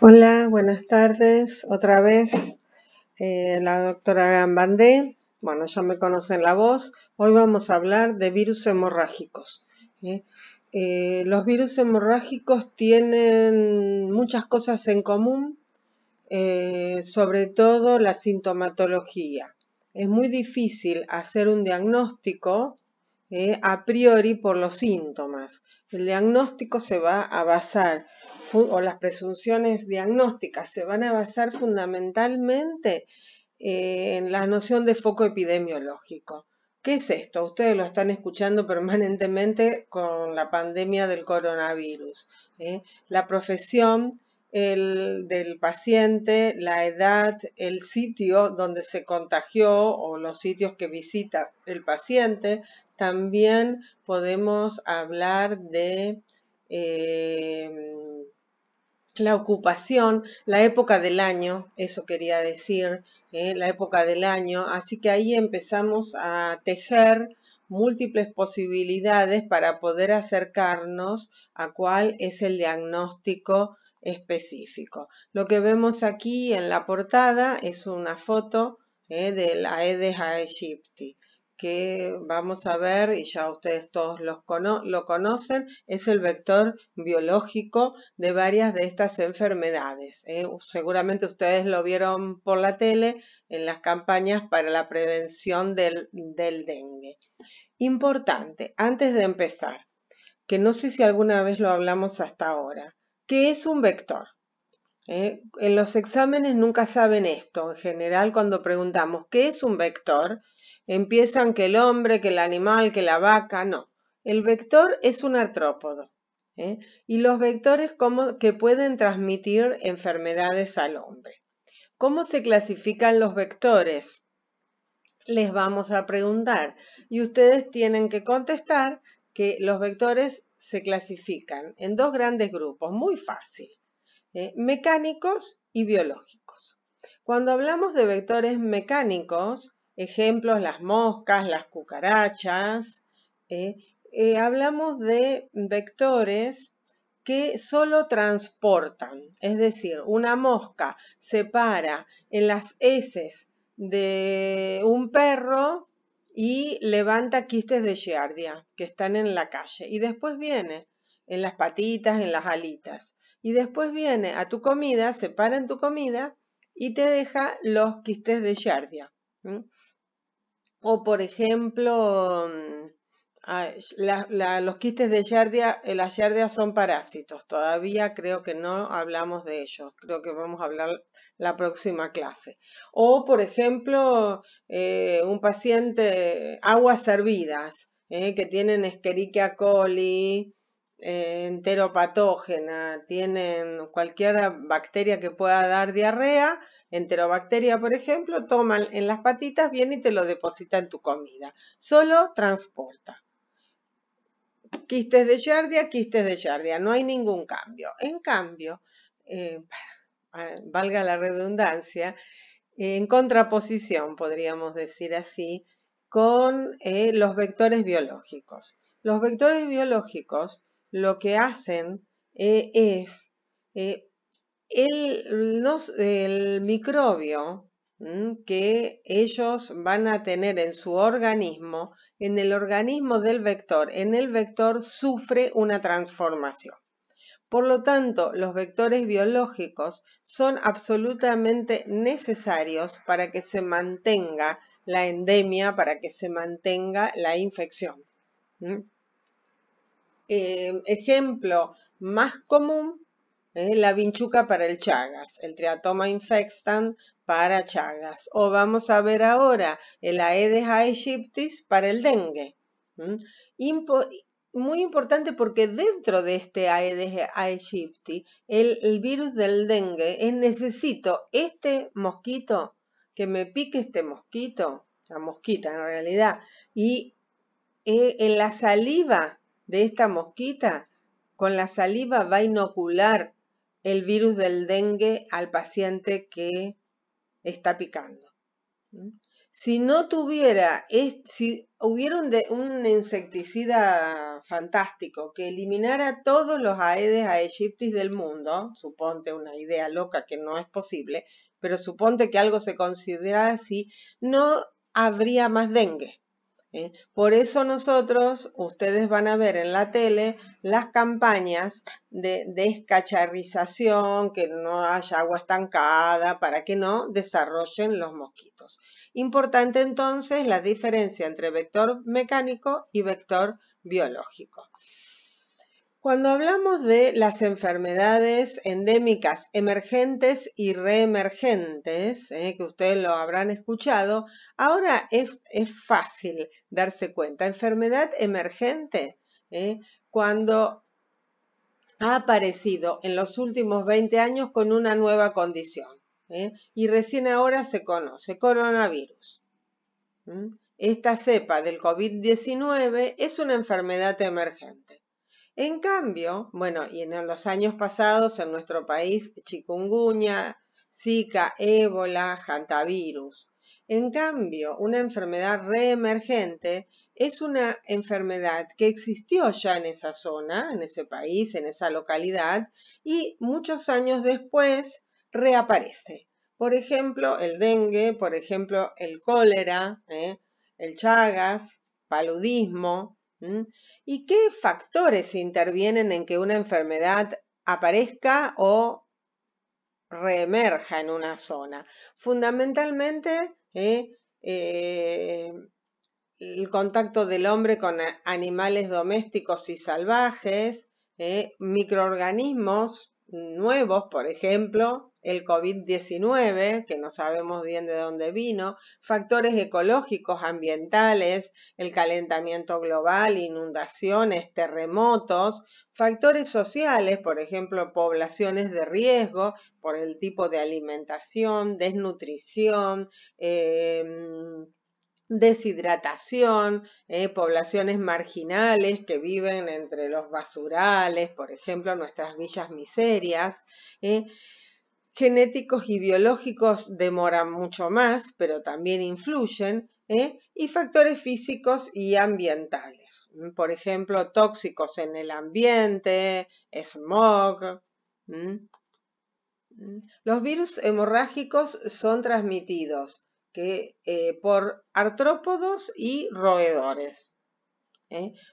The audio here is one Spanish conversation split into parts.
Hola, buenas tardes. Otra vez la doctora Gambandé. Bueno, ya me conocen la voz. Hoy vamos a hablar de virus hemorrágicos. ¿eh? Los virus hemorrágicos tienen muchas cosas en común, sobre todo la sintomatología. Es muy difícil hacer un diagnóstico a priori por los síntomas. El diagnóstico se va a basar, o las presunciones diagnósticas se van a basar fundamentalmente en la noción de foco epidemiológico. ¿Qué es esto? Ustedes lo están escuchando permanentemente con la pandemia del coronavirus. La profesión del paciente, la edad, el sitio donde se contagió o los sitios que visita el paciente. También podemos hablar de la ocupación, la época del año, eso quería decir, la época del año. Así que ahí empezamos a tejer múltiples posibilidades para poder acercarnos a cuál es el diagnóstico específico. Lo que vemos aquí en la portada es una foto del Aedes aegypti, que vamos a ver, y ya ustedes todos lo conocen, es el vector biológico de varias de estas enfermedades. Seguramente ustedes lo vieron por la tele en las campañas para la prevención del dengue. Importante, antes de empezar, que no sé si alguna vez lo hablamos hasta ahora, ¿qué es un vector? En los exámenes nunca saben esto. En general, cuando preguntamos ¿qué es un vector?, empiezan que el hombre, que el animal, que la vaca. No. El vector es un artrópodo. Y los vectores que pueden transmitir enfermedades al hombre. ¿Cómo se clasifican los vectores? Les vamos a preguntar y ustedes tienen que contestar que los vectores se clasifican en dos grandes grupos. Muy fácil. Mecánicos y biológicos. Cuando hablamos de vectores mecánicos, ejemplos, las moscas, las cucarachas, hablamos de vectores que solo transportan, es decir, una mosca se para en las heces de un perro y levanta quistes de giardia que están en la calle y después viene en las patitas, en las alitas. Y después viene a tu comida, se para en tu comida y te deja los quistes de giardia. O por ejemplo, los quistes de giardia, las giardias son parásitos. Todavía creo que no hablamos de ellos. Creo que vamos a hablar la próxima clase. O por ejemplo, un paciente, aguas hervidas, que tienen Escherichia coli, enteropatógena, tienen cualquier bacteria que pueda dar diarrea, enterobacteria por ejemplo, toman en las patitas, viene y te lo deposita en tu comida. Solo transporta. Quistes de giardia, no hay ningún cambio. En cambio, valga la redundancia, en contraposición, podríamos decir así, con los vectores biológicos. Los vectores biológicos lo que hacen es el microbio que ellos van a tener en su organismo, en el organismo del vector, en el vector sufre una transformación. Por lo tanto, los vectores biológicos son absolutamente necesarios para que se mantenga la endemia, para que se mantenga la infección. Ejemplo más común, la vinchuca para el Chagas, el Triatoma infectans para Chagas. O vamos a ver ahora el Aedes aegypti para el dengue. Muy importante porque dentro de este Aedes aegypti, el virus del dengue, necesito este mosquito, que me pique este mosquito, la mosquita en realidad, y en la saliva de esta mosquita, con la saliva va a inocular el virus del dengue al paciente que está picando. Si no tuviera, si hubiera un insecticida fantástico que eliminara todos los Aedes aegyptis del mundo, suponte una idea loca que no es posible, pero suponte que algo se considera así, no habría más dengue. Por eso nosotros, ustedes van a ver en la tele las campañas de descacharrización, que no haya agua estancada, para que no desarrollen los mosquitos. Importante entonces la diferencia entre vector mecánico y vector biológico. Cuando hablamos de las enfermedades endémicas emergentes y reemergentes, que ustedes lo habrán escuchado, ahora es fácil darse cuenta. Enfermedad emergente, cuando ha aparecido en los últimos 20 años con una nueva condición, y recién ahora se conoce, coronavirus. Esta cepa del COVID-19 es una enfermedad emergente. En cambio, bueno, y en los años pasados en nuestro país, chikungunya, Zika, ébola, hantavirus. En cambio, una enfermedad reemergente es una enfermedad que existió ya en esa zona, en ese país, en esa localidad, y muchos años después reaparece. Por ejemplo, el dengue, por ejemplo, el cólera, el Chagas, paludismo. ¿Y qué factores intervienen en que una enfermedad aparezca o reemerja en una zona? Fundamentalmente, el contacto del hombre con animales domésticos y salvajes, microorganismos nuevos, por ejemplo, el COVID-19, que no sabemos bien de dónde vino, factores ecológicos, ambientales, el calentamiento global, inundaciones, terremotos, factores sociales, por ejemplo, poblaciones de riesgo por el tipo de alimentación, desnutrición, deshidratación, poblaciones marginales que viven entre los basurales, por ejemplo, nuestras villas miserias. Genéticos y biológicos demoran mucho más, pero también influyen, y factores físicos y ambientales. Por ejemplo, tóxicos en el ambiente, smog. Los virus hemorrágicos son transmitidos por artrópodos y roedores.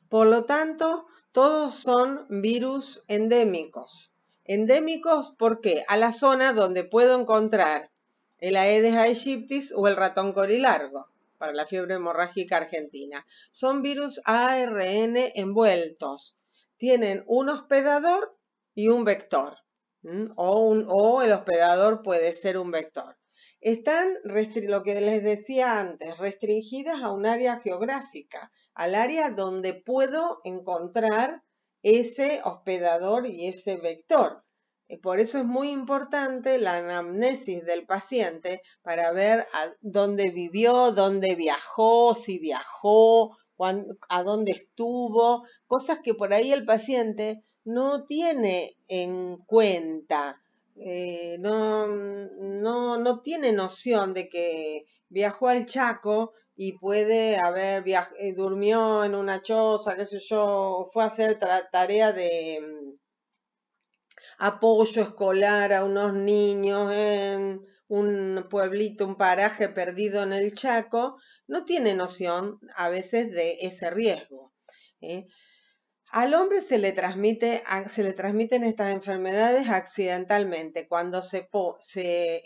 Por lo tanto, todos son virus endémicos. Endémicos, ¿por qué? A la zona donde puedo encontrar el Aedes aegyptis o el ratón corilargo para la fiebre hemorrágica argentina. Son virus ARN envueltos. Tienen un hospedador y un vector. O el hospedador puede ser un vector. Están, lo que les decía antes, restringidas a un área geográfica, al área donde puedo encontrar ese hospedador y ese vector. Por eso es muy importante la anamnesis del paciente para ver a dónde vivió, dónde viajó, si viajó, a dónde estuvo, cosas que por ahí el paciente no tiene en cuenta. No tiene noción de que viajó al Chaco y puede haber durmió en una choza, qué sé yo, fue a hacer tarea de apoyo escolar a unos niños en un pueblito, un paraje perdido en el Chaco, no tiene noción a veces de ese riesgo. Al hombre se le transmiten estas enfermedades accidentalmente cuando se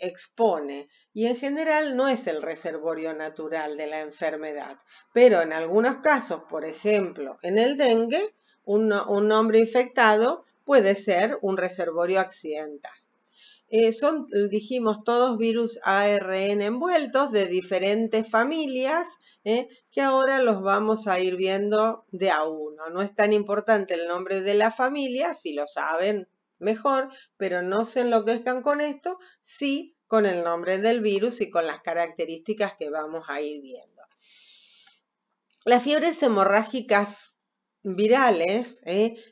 expone, y en general no es el reservorio natural de la enfermedad, pero en algunos casos, por ejemplo, en el dengue, un hombre infectado puede ser un reservorio accidental. Son, dijimos, todos virus ARN envueltos de diferentes familias, que ahora los vamos a ir viendo de a uno. No es tan importante el nombre de la familia, si lo saben mejor, pero no se enloquezcan con esto, sí con el nombre del virus y con las características que vamos a ir viendo. Las fiebres hemorrágicas virales,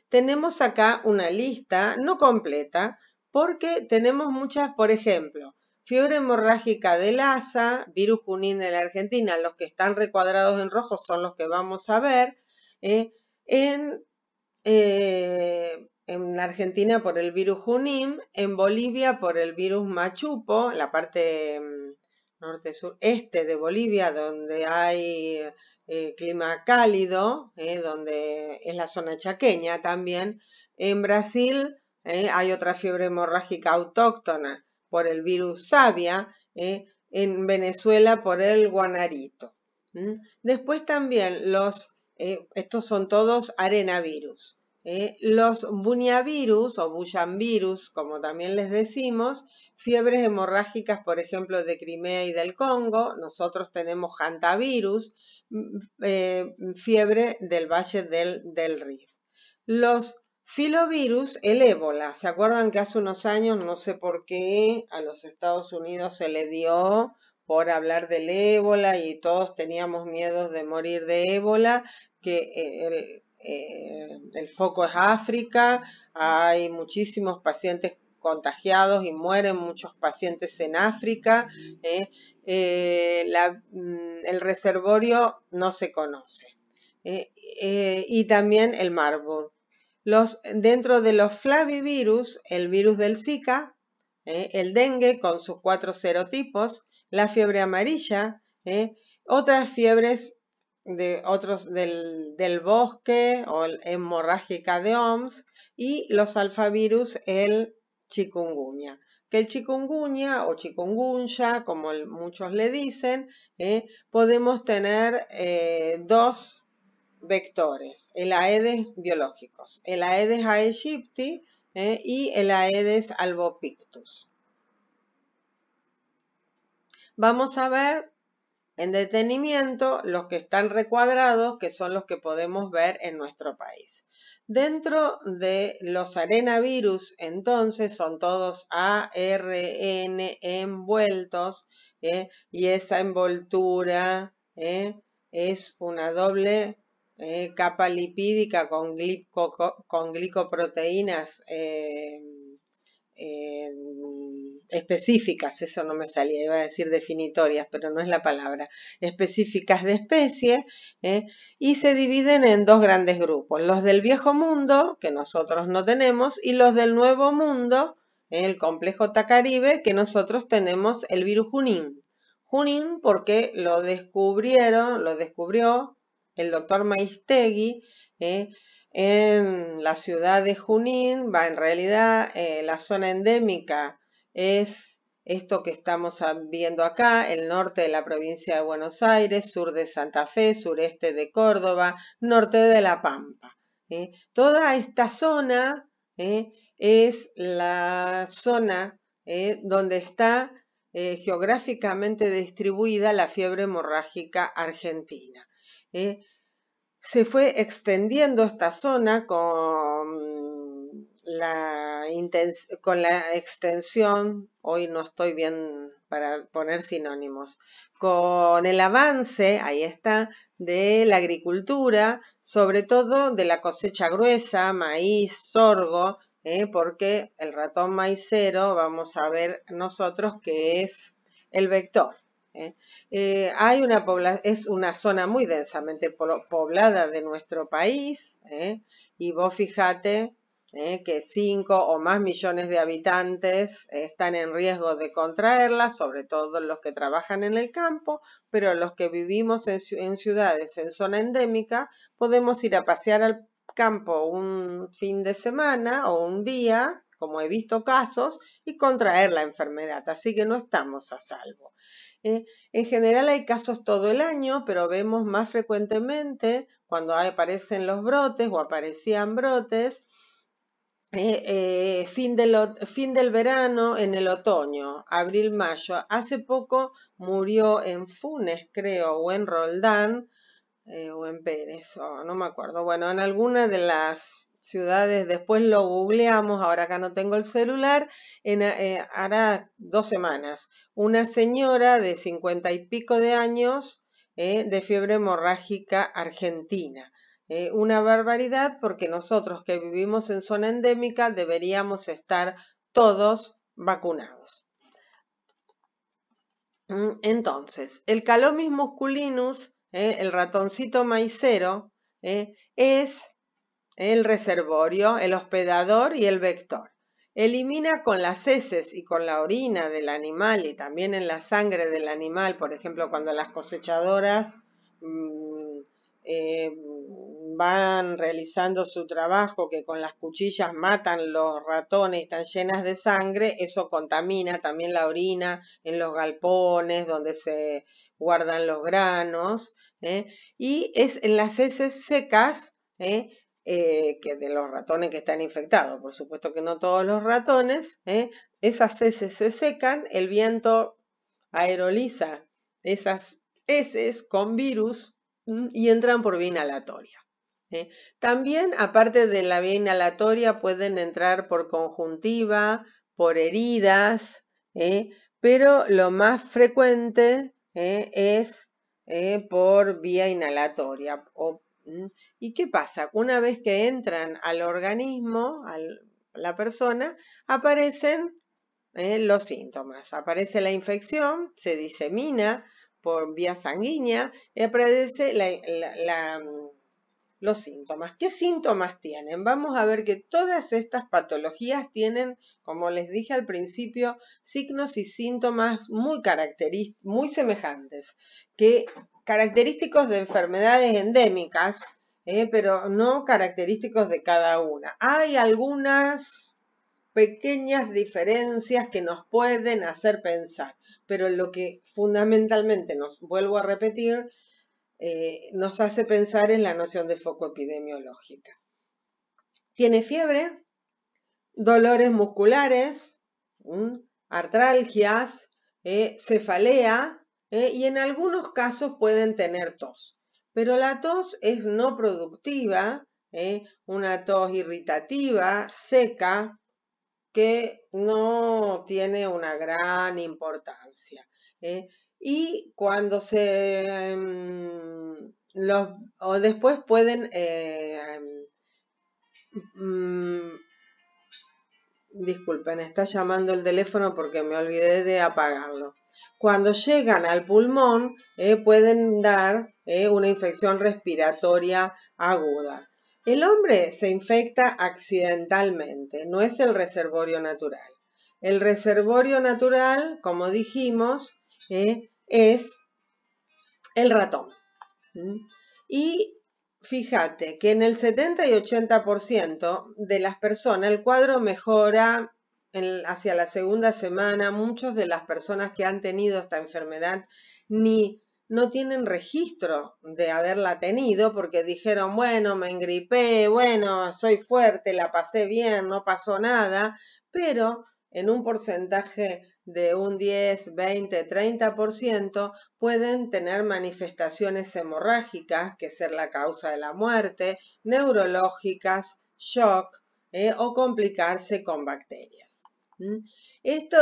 tenemos acá una lista no completa, porque tenemos muchas, por ejemplo, Fiebre hemorrágica de Lassa, virus Junín de la Argentina, los que están recuadrados en rojo son los que vamos a ver. En la Argentina por el virus Junín, en Bolivia por el virus Machupo, la parte norte-sur-este de Bolivia, donde hay clima cálido, donde es la zona chaqueña también. En Brasil hay otra fiebre hemorrágica autóctona por el virus Savia, en Venezuela por el guanarito. Después también estos son todos arenavirus. Los buniavirus o bullamvirus, como también les decimos, fiebres hemorrágicas, por ejemplo, de Crimea y del Congo. Nosotros tenemos hantavirus, fiebre del Valle del Río. Los filovirus, el ébola. ¿Se acuerdan que hace unos años, no sé por qué, a los Estados Unidos se le dio por hablar del ébola y todos teníamos miedo de morir de ébola, que el foco es África, hay muchísimos pacientes contagiados y mueren muchos pacientes en África. El reservorio no se conoce. Y también el Marburg. Dentro de los flavivirus, el virus del Zika, el dengue con sus 4 serotipos, la fiebre amarilla, otras fiebres del bosque o hemorrágica de OMS y los alfavirus, el chikungunya. Que el chikungunya o chikungunya, como muchos le dicen, podemos tener dos vectores, el Aedes biológicos, el Aedes aegypti y el Aedes albopictus. Vamos a ver en detenimiento los que están recuadrados, que son los que podemos ver en nuestro país. Dentro de los arenavirus, entonces, son todos ARN envueltos, y esa envoltura es una doble capa lipídica con glicoproteínas específicas, eso no me salía, iba a decir definitorias, pero no es la palabra, específicas de especie, y se dividen en dos grandes grupos, los del viejo mundo, que nosotros no tenemos, y los del nuevo mundo, el complejo Tacaribe, que nosotros tenemos el virus Junín. Junín porque lo descubrió el doctor Maistegui, en la ciudad de Junín. En realidad la zona endémica es esto que estamos viendo acá, el norte de la provincia de Buenos Aires, sur de Santa Fe, sureste de Córdoba, norte de La Pampa. Toda esta zona es la zona donde está geográficamente distribuida la fiebre hemorrágica argentina. Se fue extendiendo esta zona con la extensión, hoy no estoy bien para poner sinónimos, con el avance, ahí está, de la agricultura, sobre todo de la cosecha gruesa, maíz, sorgo, porque el ratón maicero, vamos a ver nosotros que es el vector. Es una zona muy densamente poblada de nuestro país, y vos fíjate que 5 o más millones de habitantes están en riesgo de contraerla, sobre todo los que trabajan en el campo, pero los que vivimos en ciudades en zona endémica podemos ir a pasear al campo un fin de semana o un día, como he visto casos, y contraer la enfermedad, así que no estamos a salvo. En general hay casos todo el año, pero vemos más frecuentemente cuando aparecen los brotes o aparecían brotes, fin del verano, en el otoño, abril-mayo. Hace poco murió en Funes, creo, o en Roldán, o en Pérez, no me acuerdo. Bueno, en alguna de las ciudades, después lo googleamos, ahora acá no tengo el celular, hará 2 semanas, una señora de 50 y pico de años de fiebre hemorrágica argentina. Una barbaridad, porque nosotros que vivimos en zona endémica deberíamos estar todos vacunados. Entonces, el Calomis musculinus, el ratoncito maicero, es el reservorio, el hospedador y el vector. Elimina con las heces y con la orina del animal y también en la sangre del animal, por ejemplo, cuando las cosechadoras van realizando su trabajo, que con las cuchillas matan los ratones y están llenas de sangre, eso contamina también la orina en los galpones donde se guardan los granos, y es en las heces secas, que de los ratones que están infectados, por supuesto que no todos los ratones, esas heces se secan, el viento aeroliza esas heces con virus y entran por vía inhalatoria. También, aparte de la vía inhalatoria, pueden entrar por conjuntiva, por heridas, pero lo más frecuente es por vía inhalatoria. ¿Y qué pasa? Una vez que entran al organismo, a la persona, aparecen los síntomas. Aparece la infección, se disemina por vía sanguínea y aparece los síntomas. ¿Qué síntomas tienen? Vamos a ver que todas estas patologías tienen, como les dije al principio, signos y síntomas muy semejantes, característicos de enfermedades endémicas, pero no característicos de cada una. Hay algunas pequeñas diferencias que nos pueden hacer pensar, pero lo que fundamentalmente vuelvo a repetir, nos hace pensar en la noción de foco epidemiológica. Tiene fiebre, dolores musculares, artralgias, cefalea, y en algunos casos pueden tener tos. Pero la tos es no productiva, una tos irritativa, seca, que no tiene una gran importancia. Y cuando o después pueden, disculpen, está llamando el teléfono porque me olvidé de apagarlo. Cuando llegan al pulmón, pueden dar una infección respiratoria aguda. El hombre se infecta accidentalmente, no es el reservorio natural. El reservorio natural, como dijimos, es el ratón. Y fíjate que en el 70 y 80% de las personas el cuadro mejora hacia la segunda semana. Muchas de las personas que han tenido esta enfermedad no tienen registro de haberla tenido porque dijeron, bueno, me engripé, bueno, soy fuerte, la pasé bien, no pasó nada, pero en un porcentaje de un 10, 20, 30% pueden tener manifestaciones hemorrágicas, que ser la causa de la muerte, neurológicas, shock, o complicarse con bacterias.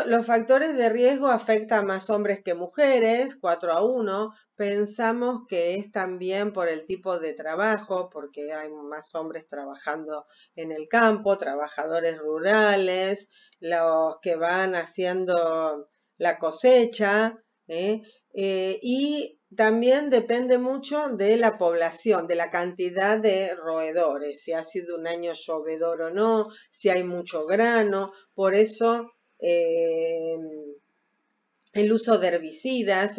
Los factores de riesgo afectan más hombres que mujeres, 4-1. Pensamos que es también por el tipo de trabajo, porque hay más hombres trabajando en el campo, trabajadores rurales, los que van haciendo la cosecha, y también depende mucho de la población, de la cantidad de roedores, si ha sido un año llovedor o no, si hay mucho grano. Por eso el uso de herbicidas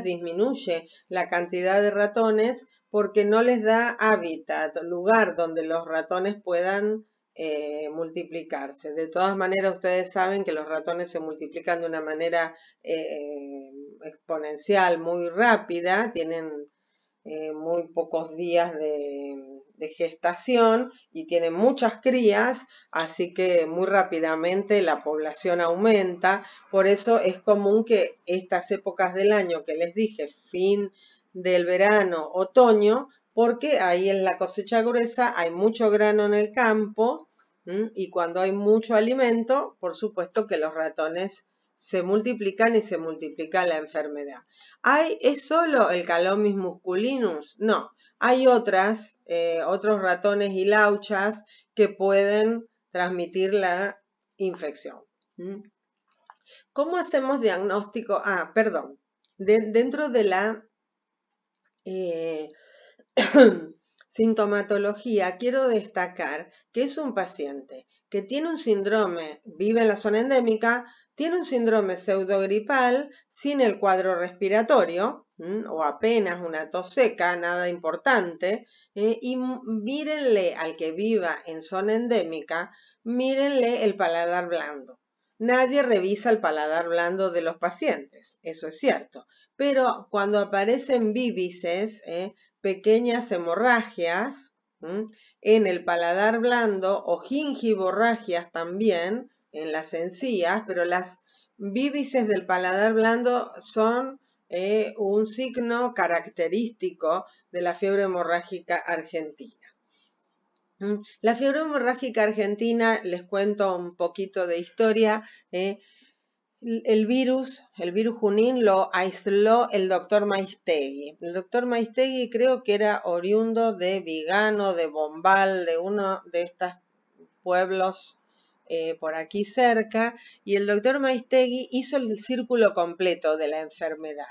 disminuye la cantidad de ratones porque no les da hábitat, lugar donde los ratones puedan multiplicarse. De todas maneras, ustedes saben que los ratones se multiplican de una manera exponencial, muy rápida, tienen muy pocos días de gestación y tienen muchas crías, así que muy rápidamente la población aumenta. Por eso es común que estas épocas del año que les dije, fin del verano, otoño, porque ahí en la cosecha gruesa hay mucho grano en el campo, y cuando hay mucho alimento, por supuesto que los ratones se multiplican y se multiplica la enfermedad. ¿Es solo el Calomis musculinus? No, hay otros ratones y lauchas que pueden transmitir la infección. ¿Cómo hacemos diagnóstico? Perdón. Dentro de la sintomatología, quiero destacar que es un paciente que tiene un síndrome, vive en la zona endémica, tiene un síndrome pseudogripal sin el cuadro respiratorio, o apenas una tos seca, nada importante, y mírenle al que viva en zona endémica, mírenle el paladar blando. Nadie revisa el paladar blando de los pacientes, eso es cierto, pero cuando aparecen víbices, pequeñas hemorragias en el paladar blando o gingivorragias también en las encías, pero las víbices del paladar blando son un signo característico de la fiebre hemorrágica argentina. La fiebre hemorrágica argentina, les cuento un poquito de historia. El virus Junín lo aisló el doctor Maistegui. El doctor Maistegui creo que era oriundo de Vigano, de Bombal, de uno de estos pueblos por aquí cerca, y el doctor Maistegui hizo el círculo completo de la enfermedad,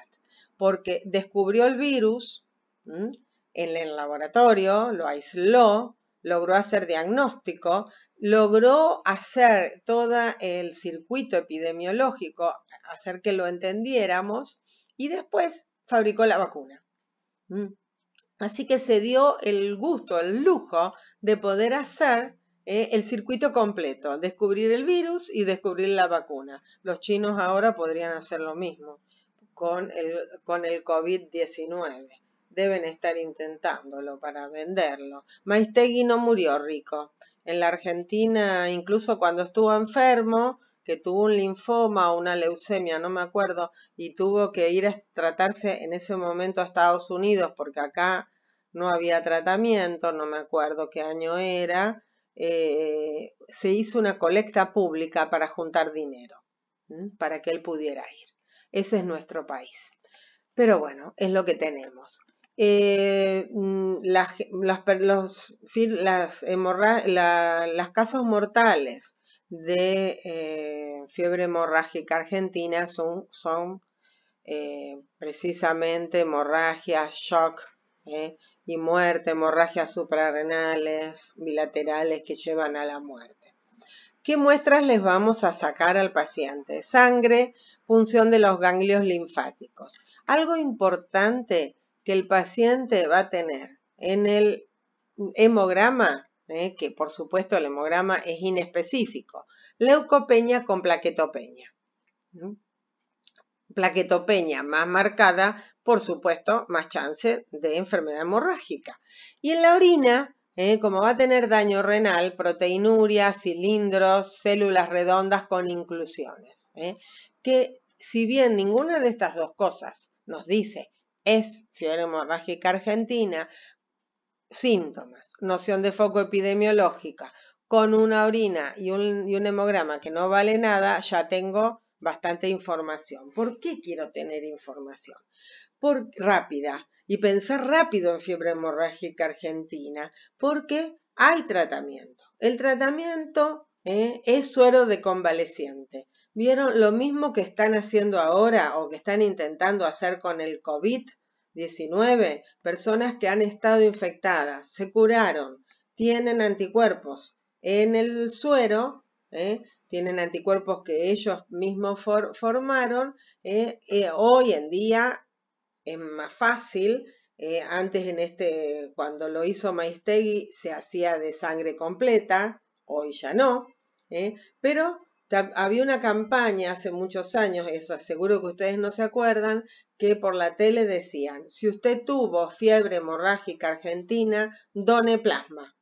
porque descubrió el virus en el laboratorio, lo aisló, logró hacer diagnóstico, logró hacer todo el circuito epidemiológico, hacer que lo entendiéramos, y después fabricó la vacuna. Así que se dio el gusto, el lujo de poder hacer el circuito completo, descubrir el virus y descubrir la vacuna. Los chinos ahora podrían hacer lo mismo con el COVID-19. Deben estar intentándolo para venderlo. Maistegui no murió rico. En la Argentina, incluso cuando estuvo enfermo, que tuvo un linfoma o una leucemia, no me acuerdo, y tuvo que ir a tratarse en ese momento a Estados Unidos porque acá no había tratamiento, no me acuerdo qué año era, se hizo una colecta pública para juntar dinero, para que él pudiera ir. Ese es nuestro país. Pero bueno, es lo que tenemos. Las casos mortales de fiebre hemorrágica argentina son precisamente hemorragias, shock y muerte, hemorragias suprarrenales, bilaterales que llevan a la muerte. ¿Qué muestras les vamos a sacar al paciente? Sangre, punción de los ganglios linfáticos. Algo importante que el paciente va a tener en el hemograma, que por supuesto el hemograma es inespecífico, leucopenia con plaquetopenia. Plaquetopenia más marcada, por supuesto, más chance de enfermedad hemorrágica. Y en la orina, como va a tener daño renal, proteinuria, cilindros, células redondas con inclusiones. Que si bien ninguna de estas dos cosas nos dice es fiebre hemorrágica argentina, síntomas, noción de foco epidemiológica, con una orina y un hemograma que no vale nada, ya tengo bastante información. ¿Por qué quiero tener información? Rápida y pensar rápido en fiebre hemorrágica argentina, porque hay tratamiento. El tratamiento es suero de convaleciente. ¿Vieron lo mismo que están haciendo ahora o que están intentando hacer con el COVID-19? Personas que han estado infectadas, se curaron, tienen anticuerpos en el suero, tienen anticuerpos que ellos mismos formaron. Hoy en día es más fácil. Antes cuando lo hizo Maistegui se hacía de sangre completa, hoy ya no, pero había una campaña hace muchos años, eso seguro que ustedes no se acuerdan, que por la tele decían, si usted tuvo fiebre hemorrágica argentina, done plasma,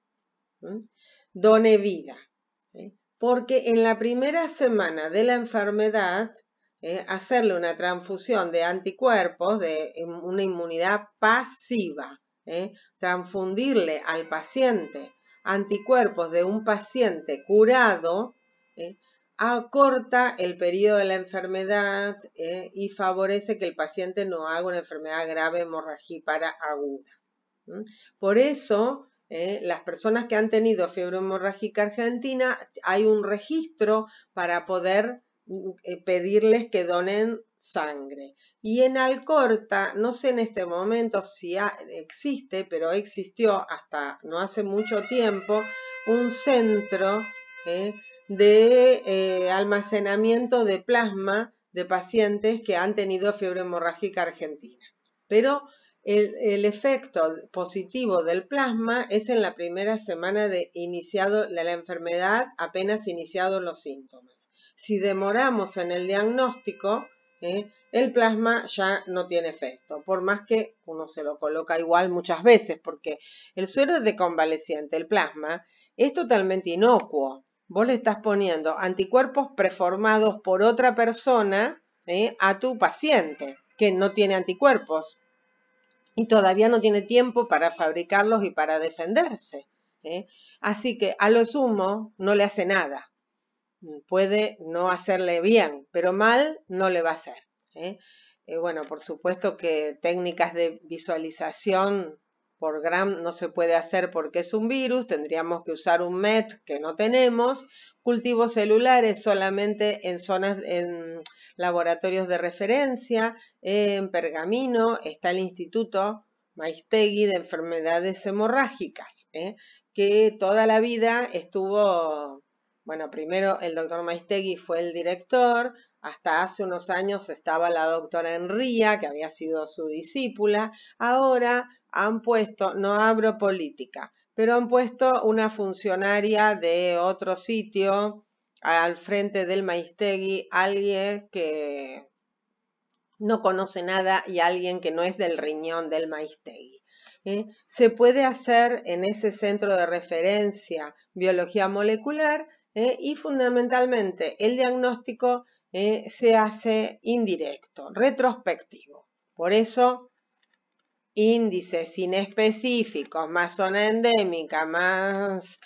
done vida, porque en la primera semana de la enfermedad, hacerle una transfusión de anticuerpos, de una inmunidad pasiva, transfundirle al paciente anticuerpos de un paciente curado, acorta el periodo de la enfermedad y favorece que el paciente no haga una enfermedad grave hemorragípara aguda. Por eso, las personas que han tenido fiebre hemorrágica argentina, hay un registro para poder pedirles que donen sangre. Y en Alcorta, no sé en este momento si existe, pero existió hasta no hace mucho tiempo, un centro de almacenamiento de plasma de pacientes que han tenido fiebre hemorrágica argentina. Pero el efecto positivo del plasma es en la primera semana de la enfermedad, apenas iniciados los síntomas. Si demoramos en el diagnóstico, el plasma ya no tiene efecto, por más que uno se lo coloca igual muchas veces, porque el suero de convaleciente, el plasma, es totalmente inocuo. Vos le estás poniendo anticuerpos preformados por otra persona a tu paciente, que no tiene anticuerpos y todavía no tiene tiempo para fabricarlos y para defenderse. Así que a lo sumo no le hace nada. Puede no hacerle bien, pero mal no le va a hacer. Bueno, por supuesto que técnicas de visualización por Gram no se puede hacer porque es un virus, tendríamos que usar un MET que no tenemos, cultivos celulares solamente en laboratorios de referencia, en Pergamino está el Instituto Maistegui de Enfermedades Hemorrágicas, que toda la vida estuvo, bueno, primero el doctor Maistegui fue el director, hasta hace unos años estaba la doctora Enría, que había sido su discípula. Ahora han puesto, no abro política, pero han puesto una funcionaria de otro sitio al frente del Maistegui, alguien que no conoce nada y alguien que no es del riñón del Maistegui. Se puede hacer en ese centro de referencia biología molecular y fundamentalmente el diagnóstico se hace indirecto, retrospectivo. Por eso, índices inespecíficos, más zona endémica, más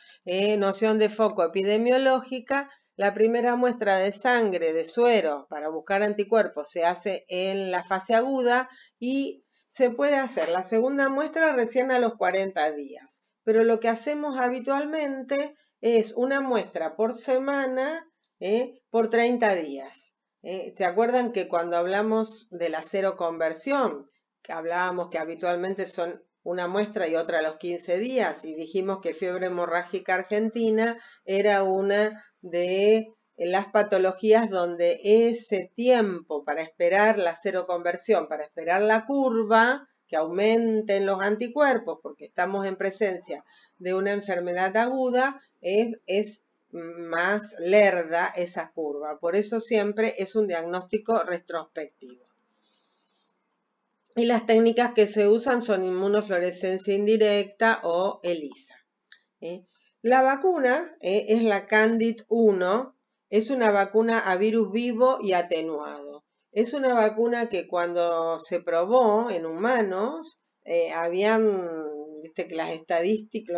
noción de foco epidemiológica, la primera muestra de sangre, de suero, para buscar anticuerpos se hace en la fase aguda y se puede hacer la segunda muestra recién a los 40 días. Pero lo que hacemos habitualmente es una muestra por semana por 30 días. ¿Te acuerdan que cuando hablamos de la seroconversión, que hablábamos que habitualmente son una muestra y otra a los 15 días, y dijimos que fiebre hemorrágica argentina era una de las patologías donde ese tiempo para esperar la seroconversión, para esperar la curva, que aumenten los anticuerpos, porque estamos en presencia de una enfermedad aguda, es más lerda esa curva. Por eso siempre es un diagnóstico retrospectivo. Y las técnicas que se usan son inmunofluorescencia indirecta o ELISA. La vacuna es la Candid 1, es una vacuna a virus vivo y atenuado. Es una vacuna que cuando se probó en humanos, viste que las estadísticas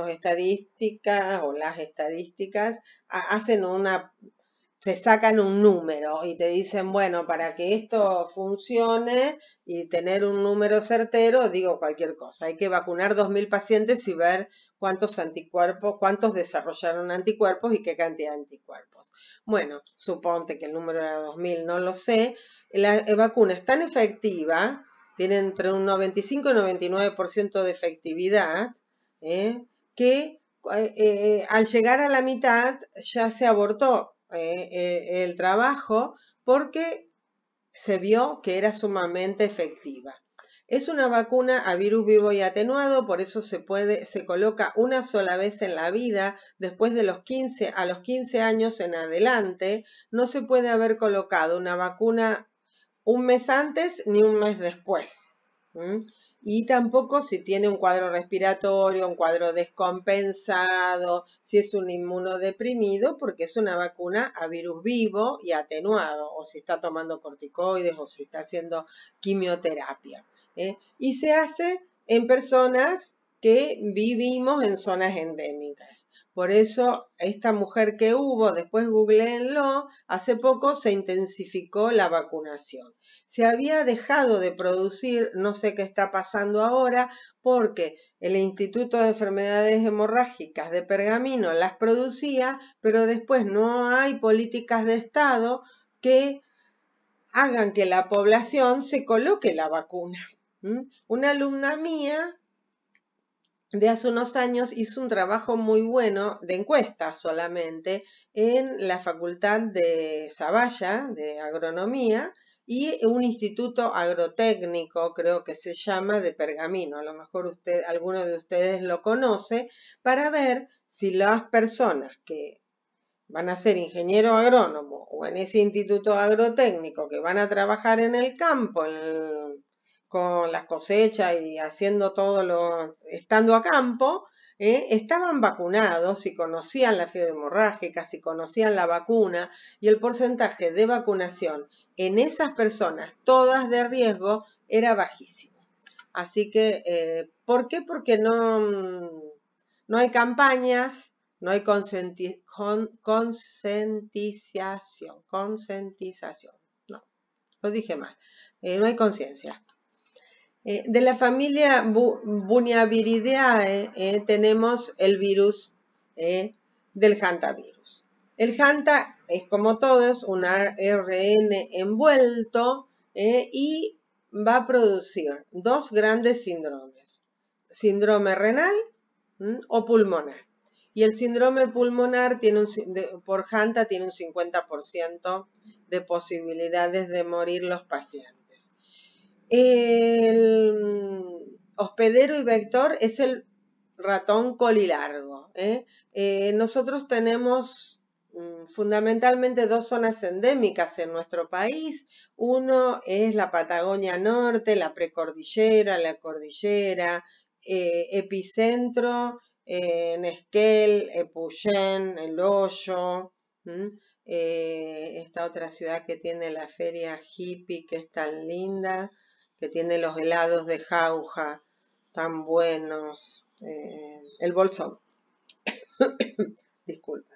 hacen se sacan un número y te dicen, bueno, para que esto funcione y tener un número certero, digo cualquier cosa, hay que vacunar 2.000 pacientes y ver cuántos desarrollaron anticuerpos y qué cantidad de anticuerpos. Bueno, suponte que el número era 2.000, no lo sé. La vacuna es tan efectiva, tiene entre un 95 y 99% de efectividad, que al llegar a la mitad ya se abortó el trabajo porque se vio que era sumamente efectiva. Es una vacuna a virus vivo y atenuado, por eso se coloca una sola vez en la vida, después de a los 15 años en adelante, no se puede haber colocado una vacuna un mes antes ni un mes después. Y tampoco si tiene un cuadro respiratorio, un cuadro descompensado, si es un inmunodeprimido, porque es una vacuna a virus vivo y atenuado, o si está tomando corticoides o si está haciendo quimioterapia. Y se hace en personas que vivimos en zonas endémicas. Por eso, esta mujer que hubo, después googleenlo, hace poco se intensificó la vacunación. Se había dejado de producir, no sé qué está pasando ahora, porque el Instituto de Enfermedades Hemorrágicas de Pergamino las producía, pero después no hay políticas de Estado que hagan que la población se coloque la vacuna. Una alumna mía de hace unos años hizo un trabajo muy bueno de encuesta solamente en la Facultad de Zavalla, de Agronomía, y un instituto agrotécnico, creo que se llama, de Pergamino. A lo mejor alguno de ustedes lo conoce, para ver si las personas que van a ser ingeniero agrónomo o en ese instituto agrotécnico que van a trabajar en el campo, con las cosechas y haciendo estando a campo, estaban vacunados, si conocían la fiebre hemorrágica, si conocían la vacuna, y el porcentaje de vacunación en esas personas, todas de riesgo, era bajísimo. Así que, ¿por qué? Porque no hay campañas, no hay concientización, no, lo dije mal, no hay conciencia. De la familia Bunyaviridae tenemos el virus del hantavirus. El hanta es, como todos, un ARN envuelto y va a producir dos grandes síndromes: síndrome renal o pulmonar. Y el síndrome pulmonar por hanta tiene un 50% de posibilidades de morir los pacientes. El hospedero y vector es el ratón colilargo. Nosotros tenemos fundamentalmente dos zonas endémicas en nuestro país. Uno es la Patagonia Norte, la precordillera, la cordillera, epicentro en Esquel, Epuyén, El Hoyo, esta otra ciudad que tiene la feria hippie, que es tan linda, que tiene los helados de jauja tan buenos, el Bolsón. Disculpa.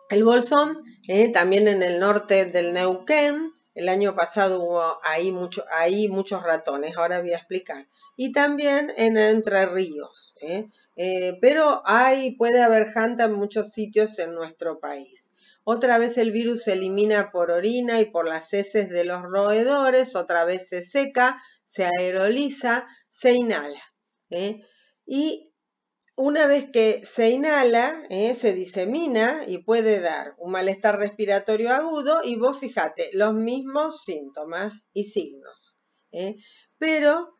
El Bolsón, también en el norte del Neuquén. El año pasado hubo ahí muchos ratones, ahora voy a explicar. Y también en Entre Ríos. Pero puede haber hanta en muchos sitios en nuestro país. Otra vez el virus se elimina por orina y por las heces de los roedores, otra vez se seca, se aeroliza, se inhala. Y una vez que se inhala, se disemina y puede dar un malestar respiratorio agudo, y vos fíjate, los mismos síntomas y signos. Pero,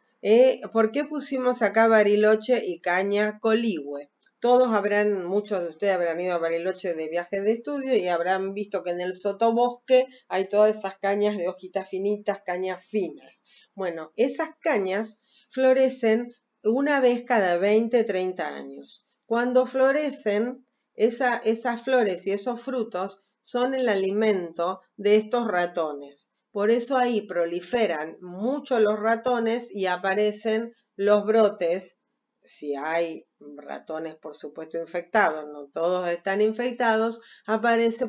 ¿por qué pusimos acá Bariloche y caña coligüe? Muchos de ustedes habrán ido a Bariloche de viaje de estudio y habrán visto que en el sotobosque hay todas esas cañas de hojitas finitas, cañas finas. Bueno, esas cañas florecen una vez cada 20, 30 años. Cuando florecen, esas flores y esos frutos son el alimento de estos ratones. Por eso ahí proliferan mucho los ratones y aparecen los brotes. Si hay ratones, por supuesto, infectados, no todos están infectados,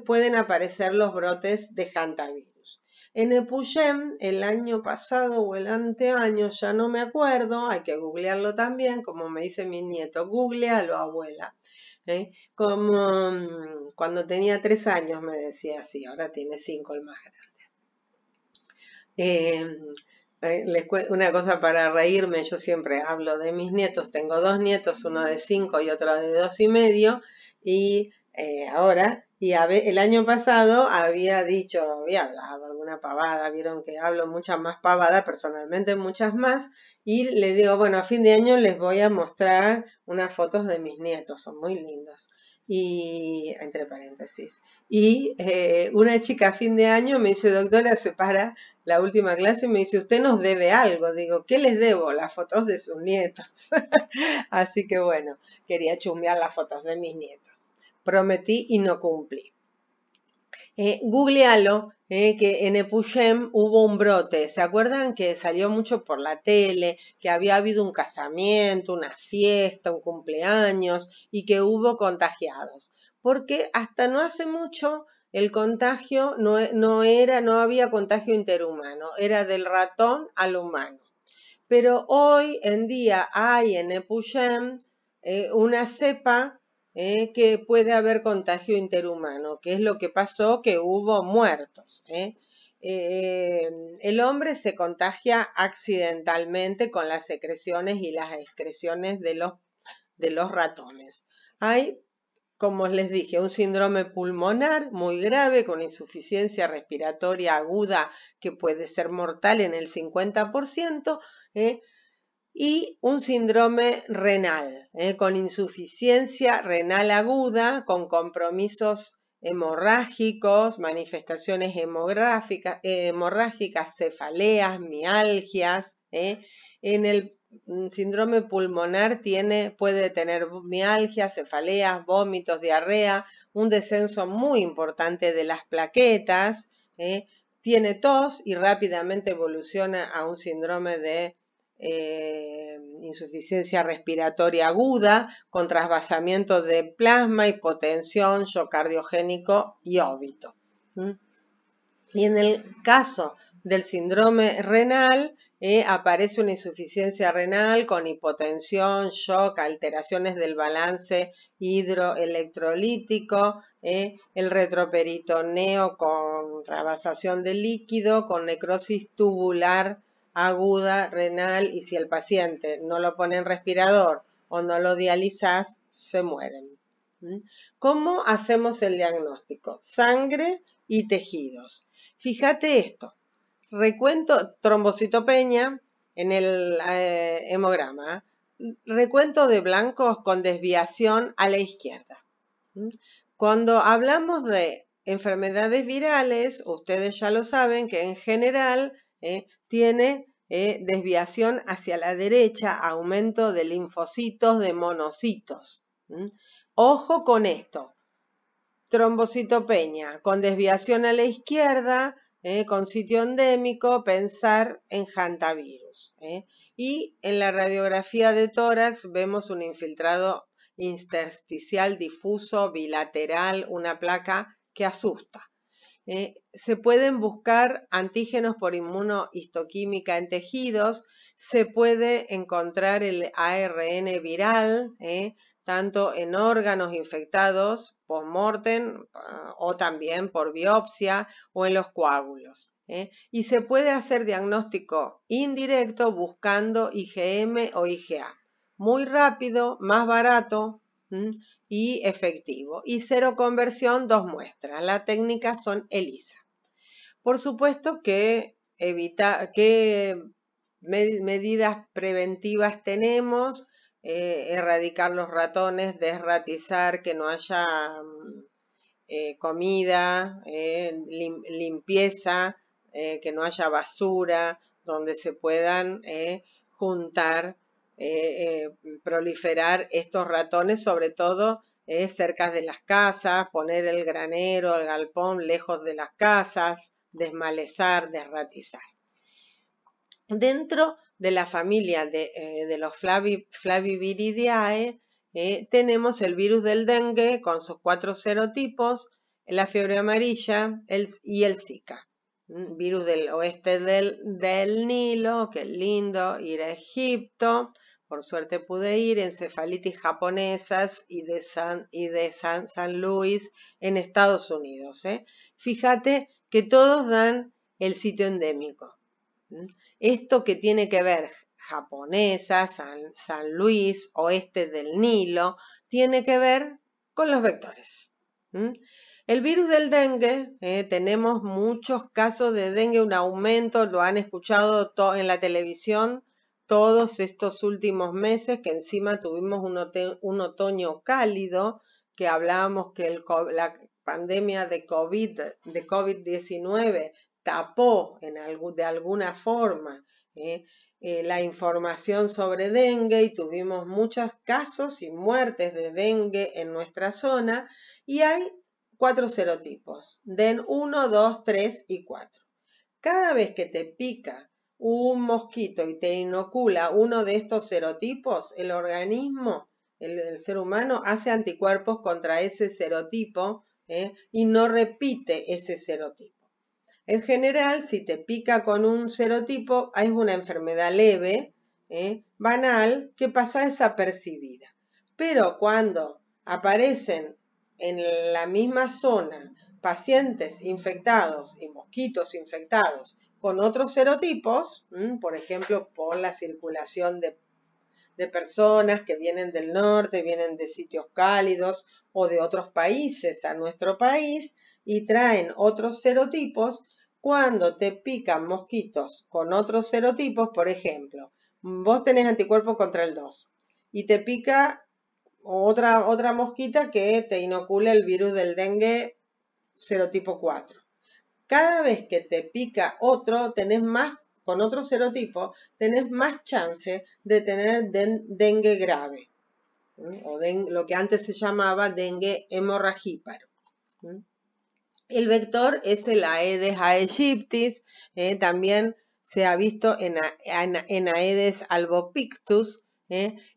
pueden aparecer los brotes de hantavirus. En Epuyén, el año pasado o el anteaño, ya no me acuerdo, hay que googlearlo también, como me dice mi nieto, googlealo, abuela. Como cuando tenía 3 años me decía así, ahora tiene 5 el más grande. Una cosa para reírme, yo siempre hablo de mis nietos, tengo 2 nietos, uno de 5 y otro de 2 y medio, y el año pasado había hablado alguna pavada, vieron que hablo muchas más pavadas, personalmente muchas más, y le digo, bueno, a fin de año les voy a mostrar unas fotos de mis nietos, son muy lindos. Y entre paréntesis, y una chica a fin de año me dice, doctora, se para la última clase y me dice, usted nos debe algo. Digo, ¿qué les debo? Las fotos de sus nietos. Así que bueno, quería chusmear las fotos de mis nietos. Prometí y no cumplí. Googlealo, que en Epuyén hubo un brote. ¿Se acuerdan que salió mucho por la tele, que había habido un casamiento, una fiesta, un cumpleaños y que hubo contagiados? Porque hasta no hace mucho el contagio no había contagio interhumano, era del ratón al humano. Pero hoy en día hay en Epuyén una cepa que puede haber contagio interhumano, que es lo que pasó, que hubo muertos. El hombre se contagia accidentalmente con las secreciones y las excreciones de los ratones. Hay, como les dije, un síndrome pulmonar muy grave con insuficiencia respiratoria aguda que puede ser mortal en el 50%, y un síndrome renal, con insuficiencia renal aguda, con compromisos hemorrágicos, manifestaciones hemorrágicas, cefaleas, mialgias. En el síndrome pulmonar puede tener mialgias, cefaleas, vómitos, diarrea, un descenso muy importante de las plaquetas, tiene tos y rápidamente evoluciona a un síndrome de insuficiencia respiratoria aguda, con trasvasamiento de plasma, hipotensión, shock cardiogénico y óbito. Y en el caso del síndrome renal, aparece una insuficiencia renal con hipotensión, shock, alteraciones del balance hidroelectrolítico, el retroperitoneo con trasvasación de líquido, con necrosis tubular aguda renal, y si el paciente no lo pone en respirador o no lo dializas, se mueren. ¿Cómo hacemos el diagnóstico? Sangre y tejidos. Fíjate esto, recuento trombocitopenia en el hemograma, recuento de blancos con desviación a la izquierda. Cuando hablamos de enfermedades virales, ustedes ya lo saben que en general tiene desviación hacia la derecha, aumento de linfocitos, de monocitos. Ojo con esto. Trombocitopenia con desviación a la izquierda, con sitio endémico, pensar en hantavirus. Y en la radiografía de tórax vemos un infiltrado intersticial difuso bilateral, una placa que asusta. Se pueden buscar antígenos por inmunohistoquímica en tejidos, se puede encontrar el ARN viral, tanto en órganos infectados post-mortem o también por biopsia o en los coágulos. Y se puede hacer diagnóstico indirecto buscando IgM o IgA. Muy rápido, más barato y efectivo. Y seroconversión, 2 muestras. Las técnicas son ELISA. Por supuesto que ¿qué medidas preventivas tenemos? Erradicar los ratones, desratizar, que no haya comida, limpieza, que no haya basura, donde se puedan juntar, proliferar estos ratones, sobre todo cerca de las casas, poner el granero, el galpón lejos de las casas, desmalezar, desratizar. Dentro de la familia de los Flaviviridae tenemos el virus del dengue con sus 4 serotipos, la fiebre amarilla y el Zika. Virus del oeste del Nilo, que es lindo, ir a Egipto, por suerte pude ir, encefalitis japonesas y de San Luis en Estados Unidos. Fíjate que todos dan el sitio endémico. Esto que tiene que ver japonesa, San Luis, oeste del Nilo, tiene que ver con los vectores. El virus del dengue, tenemos muchos casos de dengue, un aumento, lo han escuchado en la televisión todos estos últimos meses, que encima tuvimos un otoño cálido, que hablábamos que la pandemia de COVID-19 tapó de alguna forma la información sobre dengue, y tuvimos muchos casos y muertes de dengue en nuestra zona, y hay 4 serotipos, DEN 1, 2, 3 y 4. Cada vez que te pica un mosquito y te inocula uno de estos serotipos, el organismo, el ser humano, hace anticuerpos contra ese serotipo y no repite ese serotipo. En general, si te pica con un serotipo, es una enfermedad leve, banal, que pasa desapercibida. Pero cuando aparecen en la misma zona pacientes infectados y mosquitos infectados con otros serotipos, por ejemplo, por la circulación de personas que vienen del norte, vienen de sitios cálidos o de otros países a nuestro país y traen otros serotipos, cuando te pican mosquitos con otros serotipos, por ejemplo, vos tenés anticuerpos contra el 2 y te pica otra mosquita que te inocula el virus del dengue serotipo 4. Cada vez que te pica otro, tenés más, con otro serotipo, tenés más chance de tener dengue grave, o lo que antes se llamaba dengue hemorragíparo. El vector es el Aedes aegyptis, también se ha visto en Aedes albopictus,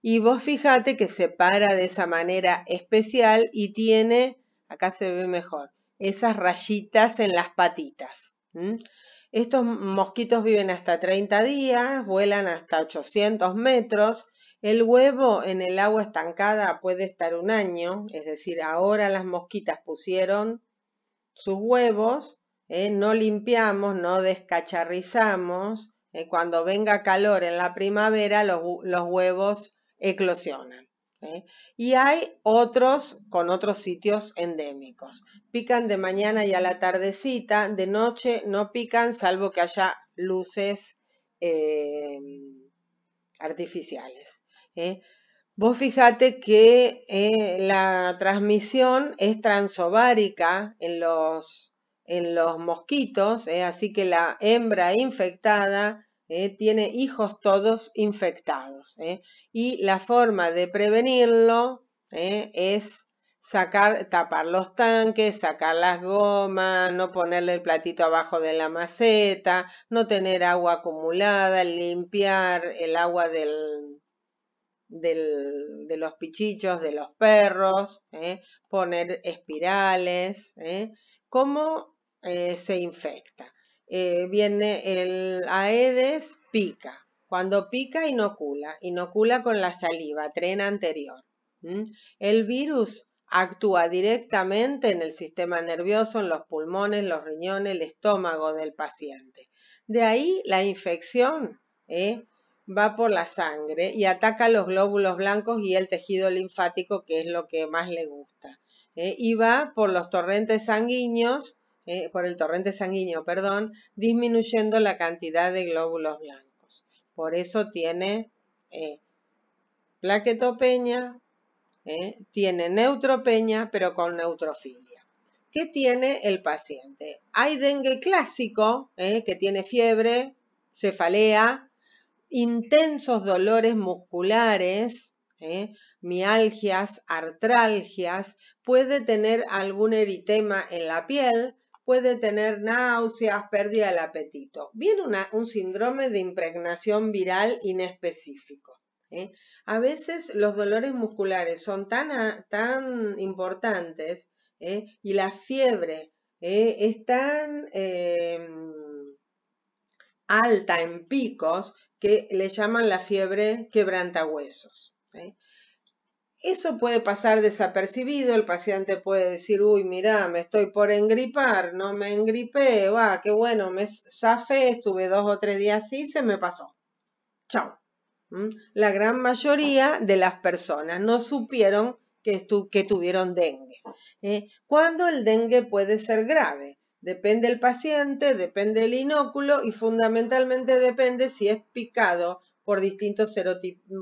y vos fíjate que se para de esa manera especial y tiene, acá se ve mejor, esas rayitas en las patitas. Estos mosquitos viven hasta 30 días, vuelan hasta 800 metros. El huevo en el agua estancada puede estar 1 año, es decir, ahora las mosquitas pusieron sus huevos, no limpiamos, no descacharrizamos. Cuando venga calor en la primavera, los huevos eclosionan. Y hay otros con otros sitios endémicos. Pican de mañana y a la tardecita, de noche no pican salvo que haya luces artificiales. Vos fíjate que la transmisión es transovárica en los mosquitos, así que la hembra infectada tiene hijos todos infectados. Y la forma de prevenirlo es tapar los tanques, sacar las gomas, no ponerle el platito abajo de la maceta, no tener agua acumulada, limpiar el agua de los pichichos de los perros, poner espirales. ¿Cómo se infecta? Viene el Aedes, pica. Cuando pica, inocula con la saliva, tren anterior. El virus actúa directamente en el sistema nervioso, en los pulmones, los riñones, el estómago del paciente. De ahí la infección va por la sangre y ataca los glóbulos blancos y el tejido linfático, que es lo que más le gusta. Y va por los torrentes sanguíneos, por el torrente sanguíneo, perdón, disminuyendo la cantidad de glóbulos blancos. Por eso tiene plaquetopenia, tiene neutropenia, pero con neutrofilia. ¿Qué tiene el paciente? Hay dengue clásico, que tiene fiebre, cefalea, intensos dolores musculares, mialgias, artralgias, puede tener algún eritema en la piel, puede tener náuseas, pérdida del apetito. Viene un síndrome de impregnación viral inespecífico. A veces los dolores musculares son tan importantes, y la fiebre es tan alta en picos que le llaman la fiebre quebrantahuesos. Eso puede pasar desapercibido, el paciente puede decir, uy, mirá, me estoy por engripar, no me engripé, qué bueno, me zafé, estuve 2 o 3 días así, se me pasó. Chao. La gran mayoría de las personas no supieron que tuvieron dengue. ¿Cuándo el dengue puede ser grave? Depende del paciente, depende del inóculo y fundamentalmente depende si es picado por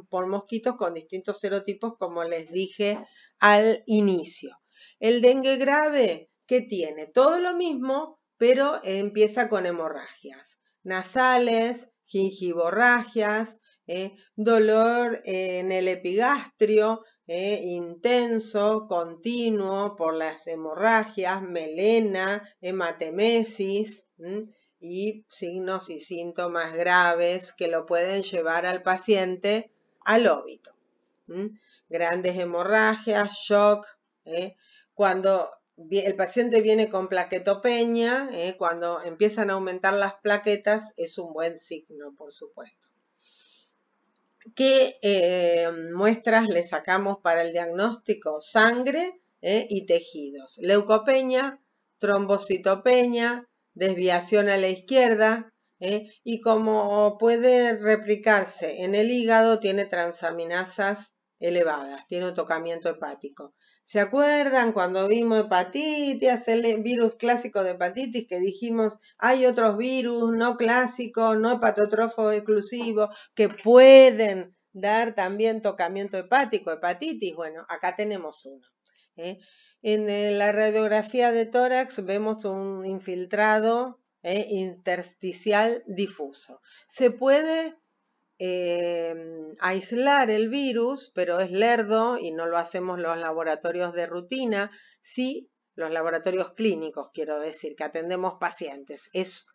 por mosquitos con distintos serotipos, como les dije al inicio. El dengue grave, ¿qué tiene? Todo lo mismo, pero empieza con hemorragias nasales, gingivorragias, dolor en el epigastrio, intenso, continuo por las hemorragias, melena, hematemesis, y signos y síntomas graves que lo pueden llevar al paciente al óbito. Grandes hemorragias, shock, cuando el paciente viene con plaquetopenia, cuando empiezan a aumentar las plaquetas, es un buen signo, por supuesto. ¿Qué muestras le sacamos para el diagnóstico? Sangre y tejidos. Leucopenia, trombocitopenia, desviación a la izquierda, y como puede replicarse en el hígado, tiene transaminasas elevadas, tiene un tocamiento hepático. ¿Se acuerdan cuando vimos hepatitis, el virus clásico de hepatitis, que dijimos hay otros virus no clásicos, no hepatotrófo exclusivo, que pueden dar también tocamiento hepático, hepatitis? Bueno, acá tenemos uno. En la radiografía de tórax vemos un infiltrado intersticial difuso. Se puede aislar el virus, pero es lerdo y no lo hacemos los laboratorios de rutina, sí los laboratorios clínicos, quiero decir, que atendemos pacientes. Es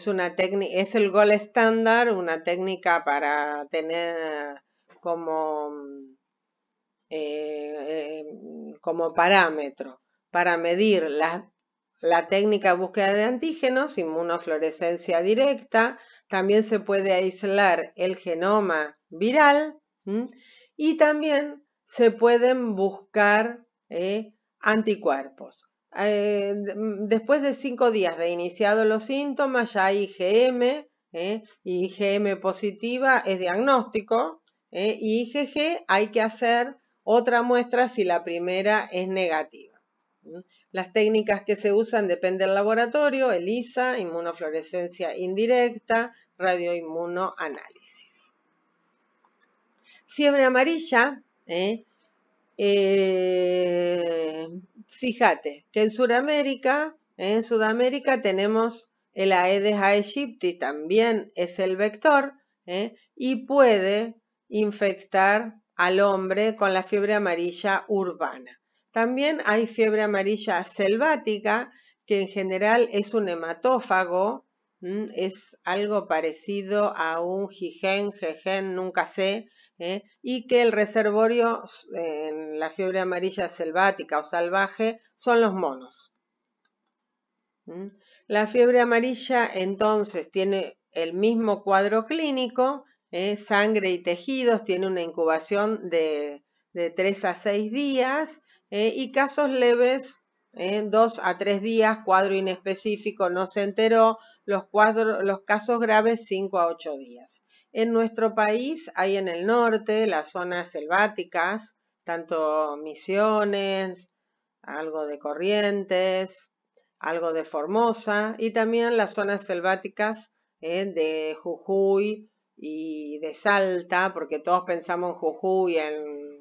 una técnica, es el gold estándar, una técnica para tener como parámetro, para medir la técnica de búsqueda de antígenos, inmunofluorescencia directa. También se puede aislar el genoma viral, y también se pueden buscar anticuerpos. Después de 5 días de iniciados los síntomas, ya hay IgM, y IgM positiva es diagnóstico, y IgG hay que hacer otra muestra si la primera es negativa. Las técnicas que se usan dependen del laboratorio: ELISA, inmunofluorescencia indirecta, radioinmunoanálisis. Fiebre amarilla, fíjate que en Sudamérica tenemos el Aedes aegypti, también es el vector, y puede infectar al hombre con la fiebre amarilla urbana. También hay fiebre amarilla selvática, que en general es un hematófago, es algo parecido a un jigen, nunca sé, y que el reservorio en la fiebre amarilla selvática o salvaje son los monos. La fiebre amarilla entonces tiene el mismo cuadro clínico, sangre y tejidos, tiene una incubación de 3 a 6 días, y casos leves 2 a 3 días, cuadro inespecífico, no se enteró, los casos graves 5 a 8 días. En nuestro país hay en el norte las zonas selváticas, tanto Misiones, algo de Corrientes, algo de Formosa, y también las zonas selváticas de Jujuy y de Salta, porque todos pensamos en Jujuy, en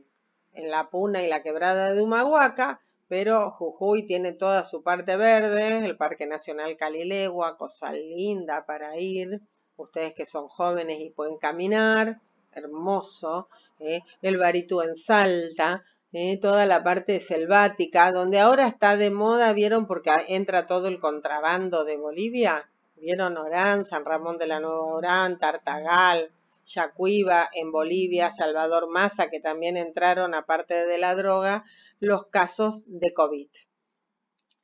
la Puna y la quebrada de Humahuaca, pero Jujuy tiene toda su parte verde, el Parque Nacional Calilegua, cosa linda para ir, ustedes que son jóvenes y pueden caminar, hermoso, el Baritú en Salta, toda la parte selvática, donde ahora está de moda, ¿vieron? Porque entra todo el contrabando de Bolivia, ¿vieron? Orán, San Ramón de la Nueva Orán, Tartagal, Yacuiba en Bolivia, Salvador Massa, que también entraron, aparte de la droga, los casos de COVID.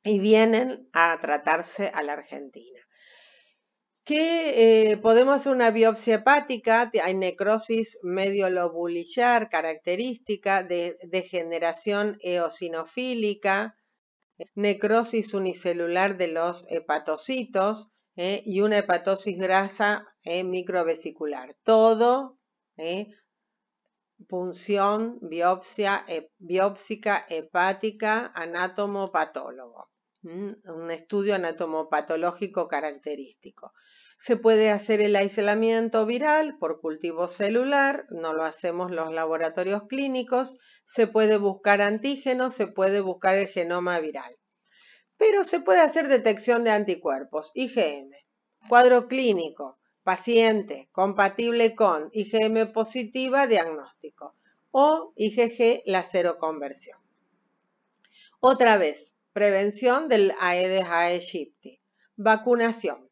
Y vienen a tratarse a la Argentina. Que podemos hacer una biopsia hepática, hay necrosis medio-lobulillar característica de degeneración eosinofílica, necrosis unicelular de los hepatocitos, y una hepatosis grasa microvesicular. Todo punción, biópsica hepática, anatomopatólogo. Un estudio anatomopatológico característico. Se puede hacer el aislamiento viral por cultivo celular, no lo hacemos los laboratorios clínicos, se puede buscar antígenos, se puede buscar el genoma viral. Pero se puede hacer detección de anticuerpos, IgM, cuadro clínico, paciente compatible con IgM positiva, diagnóstico, o IgG, la seroconversión. Otra vez, prevención del Aedes aegypti. Vacunación.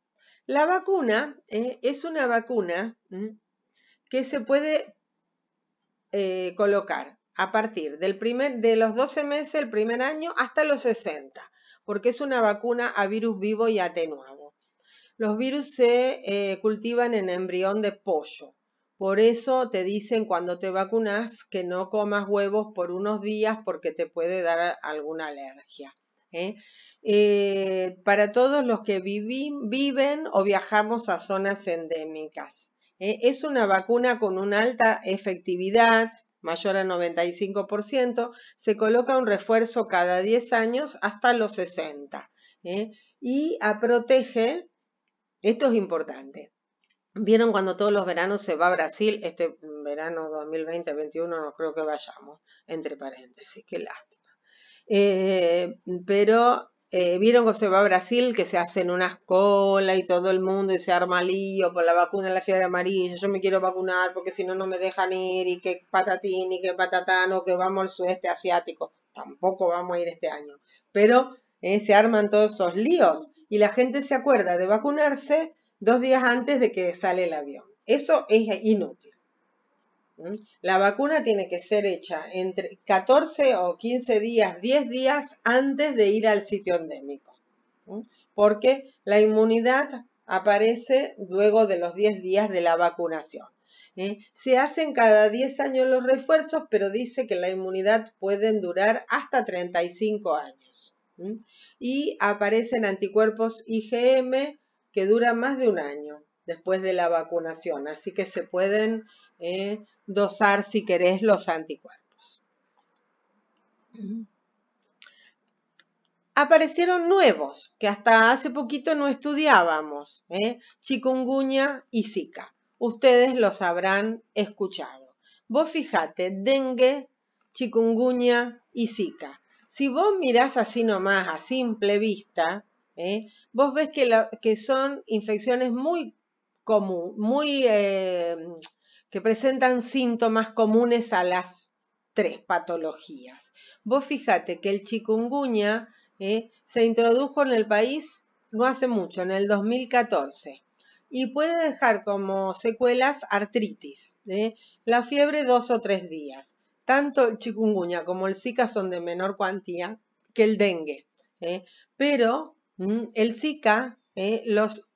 La vacuna es una vacuna que se puede colocar a partir de los 12 meses, el primer año, hasta los 60, porque es una vacuna a virus vivo y atenuado. Los virus se cultivan en embrión de pollo. Por eso te dicen cuando te vacunas que no comas huevos por unos días porque te puede dar alguna alergia. Para todos los que viven o viajamos a zonas endémicas. Es una vacuna con una alta efectividad, mayor a 95%, se coloca un refuerzo cada 10 años hasta los 60. Y protege, esto es importante. ¿Vieron cuando todos los veranos se va a Brasil? Este verano 2020-21 no creo que vayamos, entre paréntesis, qué lástima. Pero vieron que se va a Brasil, que se hacen unas colas y todo el mundo y se arma lío por la vacuna de la fiebre amarilla. Yo me quiero vacunar porque si no, no me dejan ir y que patatín y que patatán o que vamos al sudeste asiático. Tampoco vamos a ir este año. Pero se arman todos esos líos y la gente se acuerda de vacunarse 2 días antes de que sale el avión. Eso es inútil. La vacuna tiene que ser hecha entre 14 o 15 días, 10 días antes de ir al sitio endémico, porque la inmunidad aparece luego de los 10 días de la vacunación. Se hacen cada 10 años los refuerzos, pero dice que la inmunidad puede durar hasta 35 años. Y aparecen anticuerpos IgM que duran más de un año después de la vacunación, así que se pueden dosar si querés los anticuerpos. Aparecieron nuevos que hasta hace poquito no estudiábamos, chikungunya y zika. Ustedes los habrán escuchado. Vos fijate, dengue, chikungunya y zika. Si vos mirás así nomás, a simple vista, vos ves que son infecciones muy que presentan síntomas comunes a las 3 patologías. Vos fíjate que el chikungunya se introdujo en el país no hace mucho, en el 2014, y puede dejar como secuelas artritis, la fiebre 2 o 3 días. Tanto el chikungunya como el zika son de menor cuantía que el dengue, pero el zika, los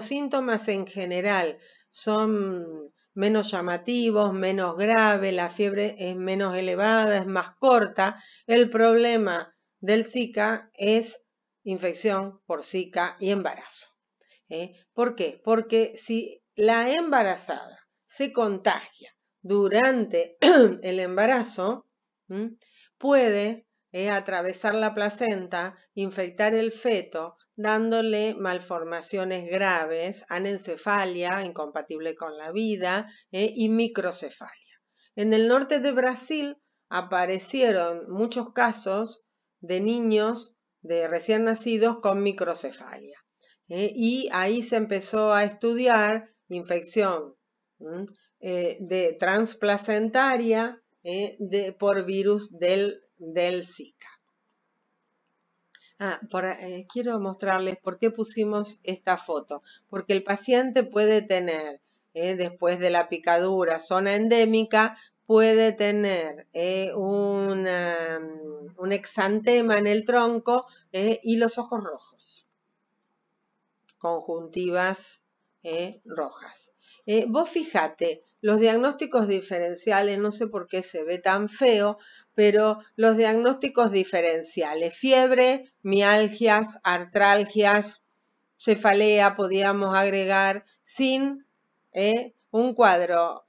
síntomas en general son menos llamativos, menos graves, la fiebre es menos elevada, es más corta. El problema del Zika es infección por Zika y embarazo. ¿Por qué? Porque si la embarazada se contagia durante el embarazo, puede atravesar la placenta, infectar el feto, dándole malformaciones graves, anencefalia, incompatible con la vida, y microcefalia. En el norte de Brasil aparecieron muchos casos de niños de recién nacidos con microcefalia. Y ahí se empezó a estudiar infección de transplacentaria por virus del Zika. Quiero mostrarles por qué pusimos esta foto. Porque el paciente puede tener, después de la picadura, zona endémica, puede tener un exantema en el tronco y los ojos rojos. Conjuntivas rojas. Vos fíjate, los diagnósticos diferenciales, no sé por qué se ve tan feo, pero los diagnósticos diferenciales, fiebre, mialgias, artralgias, cefalea, podíamos agregar, sin un cuadro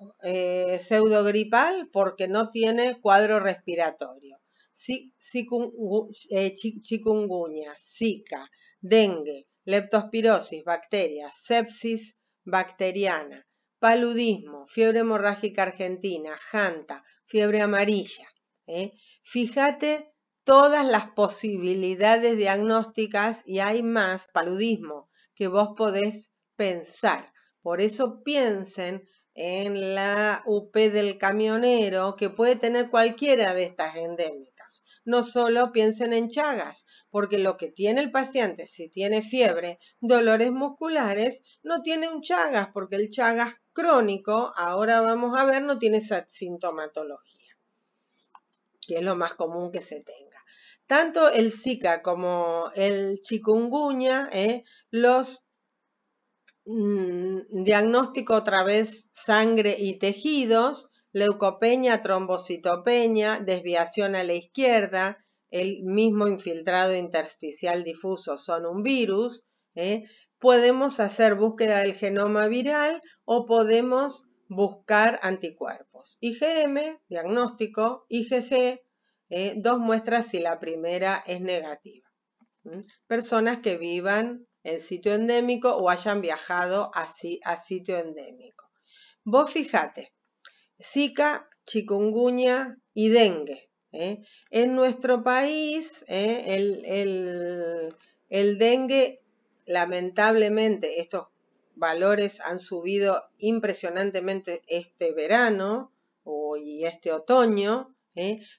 pseudogripal porque no tiene cuadro respiratorio. Chikungunya, Zika, dengue, leptospirosis, bacterias, sepsis bacteriana, paludismo, fiebre hemorrágica argentina, janta, fiebre amarilla. Fíjate todas las posibilidades diagnósticas y hay más, paludismo, que vos podés pensar. Por eso piensen en la UP del camionero que puede tener cualquiera de estas endémicas. No solo piensen en Chagas, porque lo que tiene el paciente, si tiene fiebre, dolores musculares, no tiene un Chagas, porque el Chagas crónico, ahora vamos a ver, no tiene esa sintomatología, que es lo más común que se tenga. Tanto el Zika como el chikungunya, los Diagnóstico otra vez sangre y tejidos, leucopenia, trombocitopenia, desviación a la izquierda, el mismo infiltrado intersticial difuso son un virus. Podemos hacer búsqueda del genoma viral o podemos buscar anticuerpos. IgM, diagnóstico, IgG, dos muestras si la primera es negativa. Personas que vivan en sitio endémico o hayan viajado a sitio endémico. Vos fijate, Zika, chikungunya y dengue. En nuestro país, el dengue, lamentablemente, estos valores han subido impresionantemente este verano y este otoño,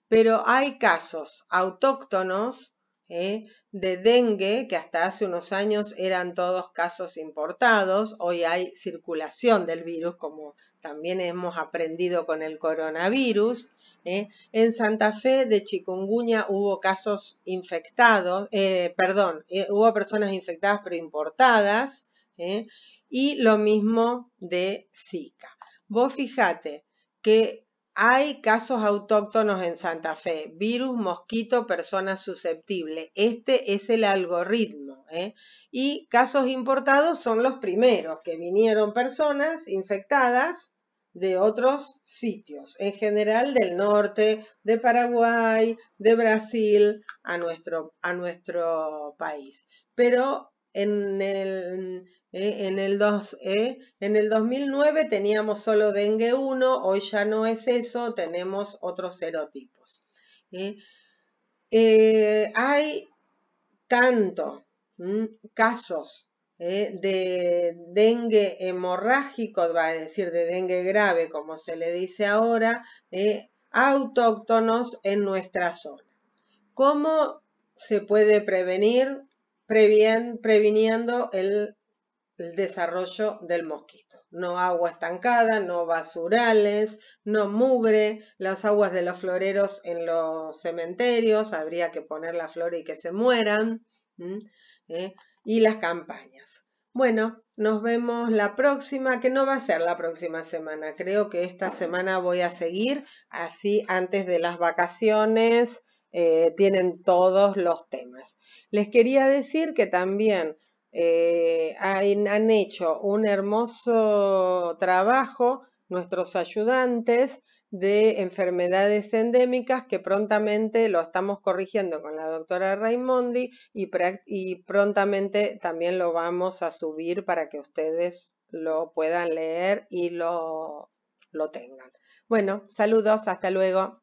pero hay casos autóctonos de dengue, que hasta hace unos años eran todos casos importados. Hoy hay circulación del virus, como también hemos aprendido con el coronavirus. En Santa Fe de chikungunya hubo casos infectados, hubo personas infectadas pero importadas, y lo mismo de Zika. Vos fijate que hay casos autóctonos en Santa Fe, virus, mosquito, persona susceptible. Este es el algoritmo. Y casos importados son los primeros, que vinieron personas infectadas de otros sitios, en general del norte, de Paraguay, de Brasil, a nuestro país. Pero en el 2009 teníamos solo dengue 1, hoy ya no es eso, tenemos otros serotipos. Hay tanto casos de dengue hemorrágico, va a decir de dengue grave, como se le dice ahora, autóctonos en nuestra zona. ¿Cómo se puede prevenir? Previniendo el desarrollo del mosquito. No agua estancada, no basurales, no mugre, las aguas de los floreros en los cementerios, habría que poner la flor y que se mueran, y las campañas. Bueno, nos vemos la próxima, que no va a ser la próxima semana, creo que esta semana voy a seguir, así antes de las vacaciones tienen todos los temas. Les quería decir que también han hecho un hermoso trabajo nuestros ayudantes de enfermedades endémicas que prontamente lo estamos corrigiendo con la doctora Raimondi y prontamente también lo vamos a subir para que ustedes lo puedan leer y lo tengan. Bueno, saludos, hasta luego.